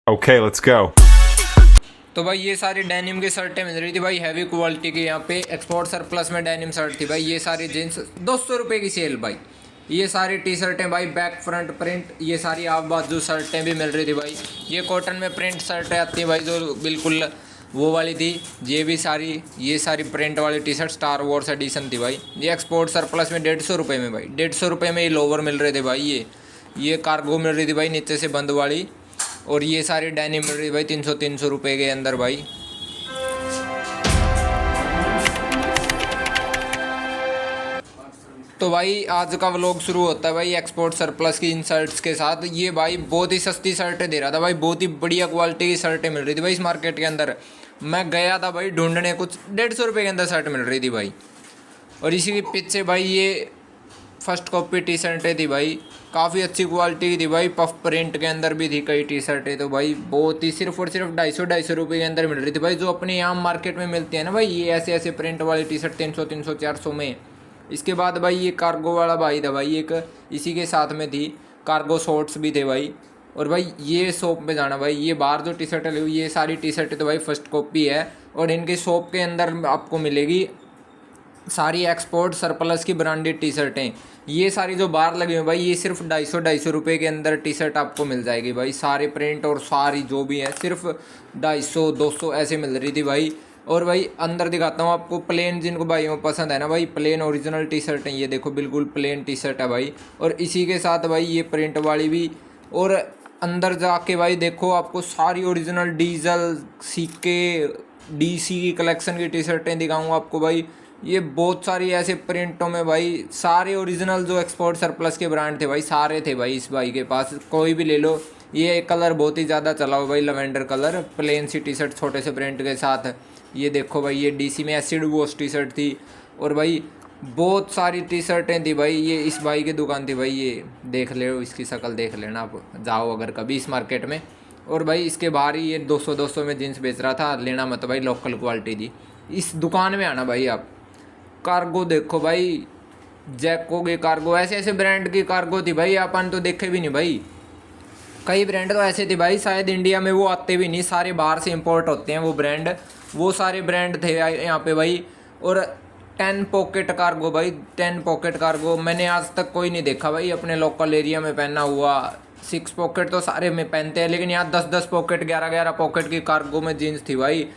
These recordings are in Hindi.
Okay, let's go. तो भाई ये सारी डेनिम की शर्टें मिल रही थी भाई, हैवी क्वालिटी की। यहाँ पे एक्सपोर्ट सरप्लस में डेनिम शर्ट थी भाई। ये सारी जीन्स 200 रुपये की सेल भाई। ये सारी टी शर्टें भाई बैक फ्रंट प्रिंट, ये सारी आप बाजू शर्टें भी मिल रही थी भाई। ये कॉटन में प्रिंट शर्टें आती हैं भाई, जो बिल्कुल वो वाली थी। ये सारी प्रिंट वाली T shirt Star Wars edition थी भाई। ये एक्सपोर्ट सरप्लस में 150 रुपये में भाई, 150 रुपये में ये लोवर मिल रहे थे भाई। ये कार्गो मिल रही थी भाई नीचे से बंद वाली। और ये सारी डेनिम मिल रही भाई 300 रुपये के अंदर भाई। तो भाई आज का व्लॉग शुरू होता है भाई एक्सपोर्ट सरप्लस की इन शर्ट्स के साथ। ये भाई बहुत ही सस्ती शर्टें दे रहा था भाई, बहुत ही बढ़िया क्वालिटी की शर्टें मिल रही थी भाई इस मार्केट के अंदर। मैं गया था भाई ढूंढने, कुछ 150 रुपये के अंदर शर्ट मिल रही थी भाई। और इसी के पीछे भाई ये फर्स्ट कॉपी टी शर्टें थी भाई, काफ़ी अच्छी क्वालिटी की थी भाई। पफ प्रिंट के अंदर भी थी कई टी शर्टें। तो भाई बहुत ही सिर्फ और सिर्फ 250 रुपये के अंदर मिल रही थी भाई, जो अपने यहाँ मार्केट में मिलती है ना भाई, ये ऐसे ऐसे प्रिंट वाली टी शर्ट 300 400 में। इसके बाद भाई ये कार्गो वाला भाई था भाई एक, इसी के साथ में थी कार्गो शॉर्ट्स भी थे भाई। और भाई ये शॉप पे जाना भाई, ये बाहर जो टी शर्टें ली, ये सारी टी शर्टें तो भाई फर्स्ट कॉपी है। और इनकी शॉप के अंदर आपको मिलेगी सारी एक्सपोर्ट सरप्लस की ब्रांडेड टी शर्टें। ये सारी जो बाहर लगी हुई भाई, ये सिर्फ 250 रुपये के अंदर टी शर्ट आपको मिल जाएगी भाई। सारे प्रिंट और सारी जो भी है सिर्फ 250 200 ऐसे मिल रही थी भाई। और भाई अंदर दिखाता हूँ आपको, प्लेन जिनको भाइयों पसंद है ना भाई, प्लेन ओरिजिनल टी शर्ट है। ये देखो बिल्कुल प्लेन टी शर्ट है भाई। और इसी के साथ भाई ये प्रिंट वाली भी। और अंदर जाके भाई देखो आपको सारी ओरिजिनल डीजल सीके डीसी की कलेक्शन की टी शर्टें दिखाऊंगा आपको भाई। ये बहुत सारी ऐसे प्रिंटों में भाई, सारे ओरिजिनल जो एक्सपोर्ट सरप्लस के ब्रांड थे भाई, सारे थे भाई इस भाई के पास, कोई भी ले लो। ये कलर बहुत ही ज़्यादा चला हुआ भाई, लवेंडर कलर, प्लेन सी टी शर्ट छोटे से प्रिंट के साथ। ये देखो भाई ये डीसी में एसिड वॉश टी शर्ट थी। और भाई बहुत सारी टी शर्टें थी भाई, ये इस भाई की दुकान थी भाई। ये देख ले, इसकी शक्ल देख लेना आप जाओ अगर कभी इस मार्केट में। और भाई इसके बाहर ही ये 200 में जीन्स बेच रहा था, लेना मत भाई, लोकल क्वालिटी थी। इस दुकान में आना भाई आप। कार्गो देखो भाई, जैको की कार्गो, ऐसे ऐसे ब्रांड की कार्गो थी भाई, अपन तो देखे भी नहीं भाई। कई ब्रांड तो ऐसे थे भाई शायद इंडिया में वो आते भी नहीं, सारे बाहर से इंपोर्ट होते हैं वो ब्रांड। वो सारे ब्रांड थे यहाँ पे भाई। और 10 पॉकेट कार्गो भाई, 10 पॉकेट कार्गो मैंने आज तक कोई नहीं देखा भाई अपने लोकल एरिया में पहना हुआ। 6 पॉकेट तो सारे में पहनते हैं, लेकिन यहाँ 10 पॉकेट 11 पॉकेट की कार्गो में जीन्स थी भाई।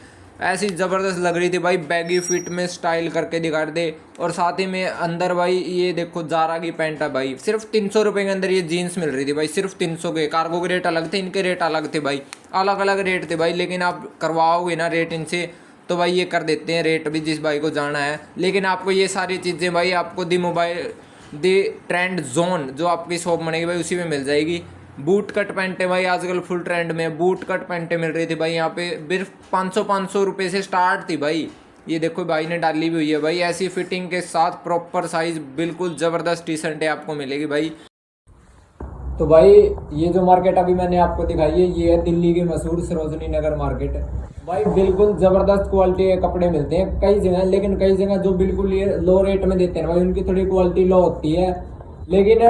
ऐसी ज़बरदस्त लग रही थी भाई, बैगी फिट में स्टाइल करके दिखा दे। और साथ ही में अंदर भाई ये देखो जारा की पैंट है भाई, सिर्फ 300 रुपये के अंदर ये जीन्स मिल रही थी भाई, सिर्फ 300 के। कार्गो के रेट अलग थे, इनके रेट अलग थे भाई, अलग अलग रेट थे भाई। लेकिन आप करवाओगे ना रेट इनसे तो भाई ये कर देते हैं रेट भी जिस भाई को जाना है। लेकिन आपको ये सारी चीज़ें भाई आपको दी ट्रेंड जोन जो आपकी शॉप बनेगी भाई उसी में मिल जाएगी। बूट कट पैंटें भाई आजकल फुल ट्रेंड में बूट कट पैंटें मिल रही थी भाई यहाँ पे, सिर्फ 500 रुपये से स्टार्ट थी भाई। ये देखो भाई ने डाली भी हुई है भाई, ऐसी फिटिंग के साथ प्रॉपर साइज, बिल्कुल ज़बरदस्त टी शर्टें आपको मिलेगी भाई। तो भाई ये जो मार्केट अभी मैंने आपको दिखाई है, ये है दिल्ली की मशहूर सरोजनी नगर मार्केट भाई। बिल्कुल ज़बरदस्त क्वालिटी के कपड़े मिलते हैं कई जगह, लेकिन कई जगह जो बिल्कुल ये लो रेट में देते हैं भाई, उनकी थोड़ी क्वालिटी लो होती है। लेकिन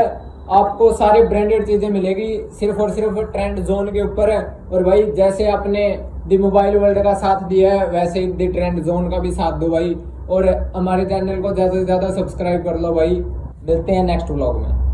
आपको सारी ब्रांडेड चीज़ें मिलेगी सिर्फ और सिर्फ ट्रेंड जोन के ऊपर है। और भाई जैसे आपने दी मोबाइल वर्ल्ड का साथ दिया है, वैसे ही दी ट्रेंड जोन का भी साथ दो भाई। और हमारे चैनल को ज़्यादा से ज़्यादा सब्सक्राइब कर लो भाई। मिलते हैं नेक्स्ट व्लॉग में।